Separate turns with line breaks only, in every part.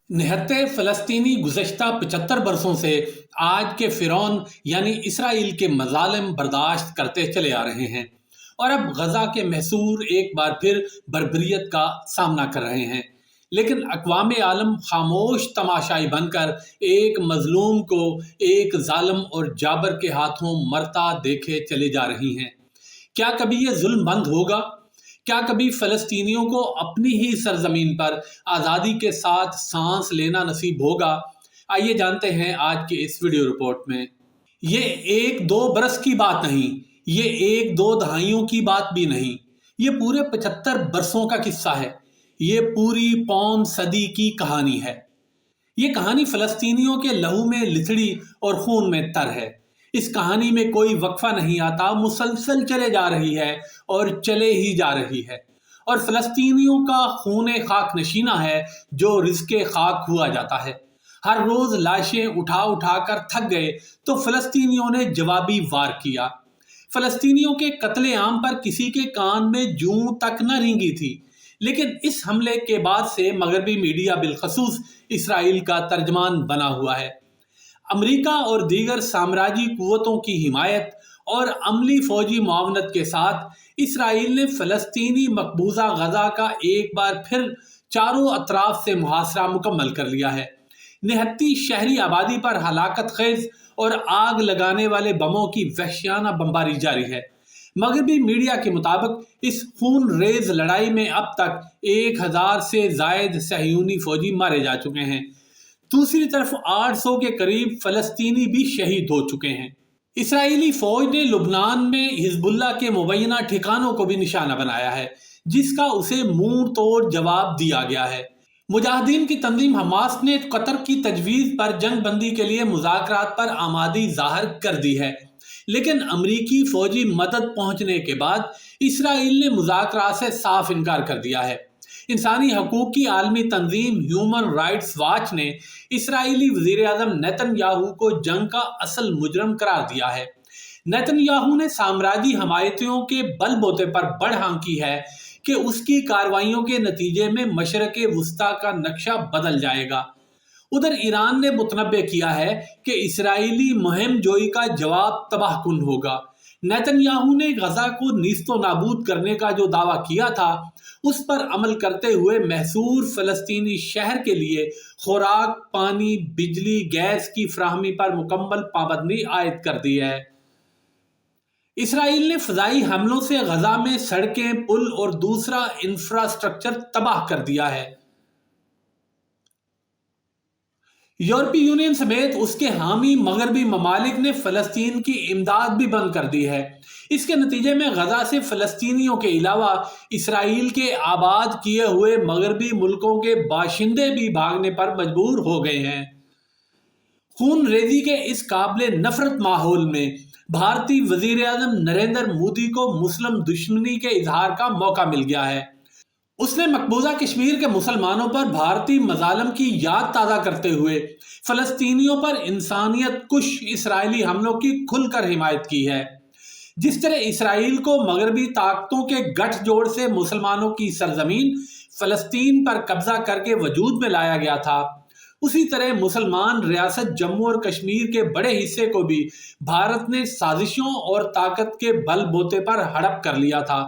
निहत्ते फ़लस्तीनी गुज़श्ता 75 बरसों से आज के फ़िरौन यानी इसराइल के मज़ालिम बर्दाश्त करते चले आ रहे हैं और अब गज़ा के महसूर एक बार फिर बर्बरियत का सामना कर रहे हैं। लेकिन अक़वाम आलम खामोश तमाशाई बनकर एक मज़लूम को एक ज़ालिम और जाबर के हाथों मरता देखे चले जा रही हैं। क्या कभी ये जुल्म बंद होगा? क्या कभी फ़लस्तीनियों को अपनी ही सरजमीन पर आज़ादी के साथ सांस लेना नसीब होगा? आइए जानते हैं आज की इस वीडियो रिपोर्ट में। ये एक दो बरस की बात नहीं, ये एक दो दहाइयों की बात भी नहीं, ये पूरे 75 बरसों का किस्सा है। ये पूरी पौन सदी की कहानी है। ये कहानी फ़लस्तीनियों के लहू में लिथड़ी और खून में तर है। इस कहानी में कोई वक्फा नहीं आता, मुसलसल चले जा रही है और चले ही जा रही है। और फ़लस्तीनियों का खून खाक नशीना है जो रिज़्क़े खाक हुआ जाता है। हर रोज़ लाशें उठा उठा कर थक गए तो फ़लस्तीनियों ने जवाबी वार किया। फ़लस्तीनियों के कत्ले-आम पर किसी के कान में जूं तक न रेंगी थी। लेकिन इस हमले के बाद से मगरबी मीडिया बिलखसूस इसराइल का तर्जमान बना हुआ है। अमेरिका और दीगर साम्राज्यी कुव्वतों की हिमायत और अमली फौजी मुआवनत के साथ इसराइल ने फ़लस्तीनी मकबूजा गजा का एक बार फिर चारों अतराफ से मुहासरा मुकम्मल कर लिया है। निहत्ती शहरी आबादी पर हलाकत खेज और आग लगाने वाले बमों की वहशियाना बमबारी जारी है। मगरबी मीडिया के मुताबिक इस खून रेज लड़ाई में अब तक 1000 से जायद सहयूनी फौजी मारे जा चुके हैं। दूसरी तरफ 800 के करीब फ़लस्तीनी भी शहीद हो चुके हैं। इसराइली फौज ने लुबनान में हिजबुल्लाह के मुबैना ठिकानों को भी निशाना बनाया है, जिसका उसे मुंह तोड़ जवाब दिया गया है। मुजाहिदीन की तंजीम हमास ने कतर की तजवीज़ पर जंग बंदी के लिए मुज़ाकरात पर आमादी ज़ाहिर कर दी है, लेकिन अमरीकी फौजी मदद पहुंचने के बाद इसराइल ने मुज़ाकरात से साफ इनकार कर दिया है। इंसानी हकूक़ की आलमी तंजीम ह्यूमन राइट्स वॉच ने इसराइली वज़ीर आज़म नेतन्याहू को जंग का असल मुजरम करार दिया है। नेतन्याहू ने साम्राज्यी हमायतियों के बलबूते पर बढ़ हाँकी है कि उसकी कार्रवाइयों के नतीजे में मशरक़े वुस्ता का नक्शा बदल जाएगा। उधर ईरान ने मुतनब्बे किया है कि इसराइली मुहिम जोई का जवाब तबाहकुन होगा। नेतन्याहू ने गजा को नीस्तो नाबूद करने का जो दावा किया था, उस पर अमल करते हुए महसूर फ़लस्तीनी शहर के लिए खुराक, पानी, बिजली, गैस की फ्राहमी पर मुकम्मल पाबंदी आयद कर दी है। इसराइल ने फ़ज़ाई हमलों से गजा में सड़कें, पुल और दूसरा इंफ्रास्ट्रक्चर तबाह कर दिया है। यूरोपीय यूनियन समेत उसके हामी मगरबी ममालिक ने फ़लस्तीन की इमदाद भी बंद कर दी है। इसके नतीजे में गजा से फ़लस्तीनियों के अलावा इसराइल के आबाद किए हुए मगरबी मुल्कों के बाशिंदे भी भागने पर मजबूर हो गए हैं। खून रेजी के इस काबिल नफरत माहौल में भारतीय वज़ीर आज़म नरेंद्र मोदी को मुस्लिम दुश्मनी के इजहार का मौका मिल गया है। उसने मकबूजा कश्मीर के मुसलमानों पर भारतीय मज़ालिम की याद ताज़ा करते हुए फ़लस्तीनियों पर इंसानियत कुश इसराइली हमलों की खुलकर हिमायत की है। जिस तरह इसराइल को मगरबी ताकतों के गठजोड़ से मुसलमानों की सरजमीन फ़लस्तीन पर कब्जा करके वजूद में लाया गया था, उसी तरह मुसलमान रियासत जम्मू और कश्मीर के बड़े हिस्से को भी भारत ने साजिशों और ताकत के बलबूते पर हड़प कर लिया था।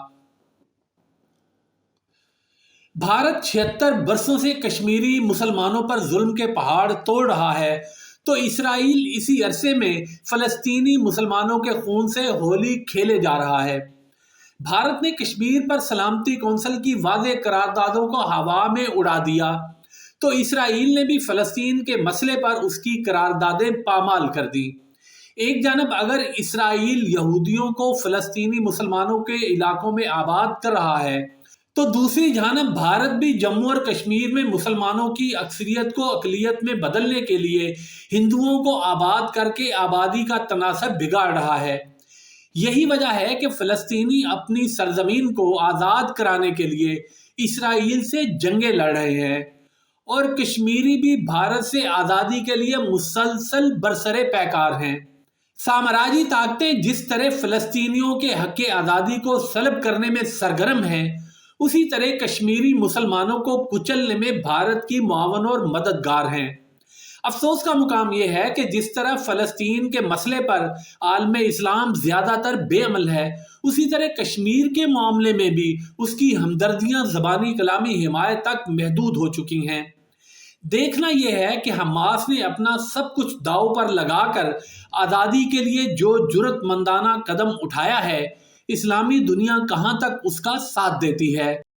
भारत 76 बरसों से कश्मीरी मुसलमानों पर जुल्म के पहाड़ तोड़ रहा है, तो इसराइल इसी अरसे में फ़लस्तीनी मुसलमानों के खून से होली खेले जा रहा है। भारत ने कश्मीर पर सलामती कौंसिल की वाज़ेह करारदादों को हवा में उड़ा दिया, तो इसराइल ने भी फ़लस्तीन के मसले पर उसकी करारदादें पामाल कर दी। एक जानब अगर इसराइल यहूदियों को फ़लस्तीनी मुसलमानों के इलाकों में आबाद कर रहा है, तो दूसरी जानब भारत भी जम्मू और कश्मीर में मुसलमानों की अक्सरियत को अक़लियत में बदलने के लिए हिंदुओं को आबाद करके आबादी का तनासब बिगाड़ रहा है। यही वजह है कि फ़लस्तीनी अपनी सरजमीन को आज़ाद कराने के लिए इसराइल से जंगें लड़ रहे हैं और कश्मीरी भी भारत से आज़ादी के लिए मुसलसल बरसरे पैकार हैं। साम्राज्यी ताकतें जिस तरह फ़लस्तीनियों के हक़ आज़ादी को सलब करने में सरगर्म हैं, اسی طرح کشمیری مسلمانوں کو کچلنے میں بھارت کی معاون اور مددگار ہیں۔ افسوس کا مقام یہ ہے کہ جس طرح فلسطین کے مسئلے پر عالم اسلام زیادہ تر بے عمل ہے، اسی طرح کشمیر کے معاملے میں بھی اس کی ہمدردیاں زبانی کلامی حمایت تک محدود ہو چکی ہیں۔ دیکھنا یہ ہے کہ حماس نے اپنا سب کچھ داؤ پر لگا کر آزادی کے لیے جو جرأت مندانہ قدم اٹھایا ہے، اسلامی دنیا کہاں تک اس کا ساتھ دیتی ہے۔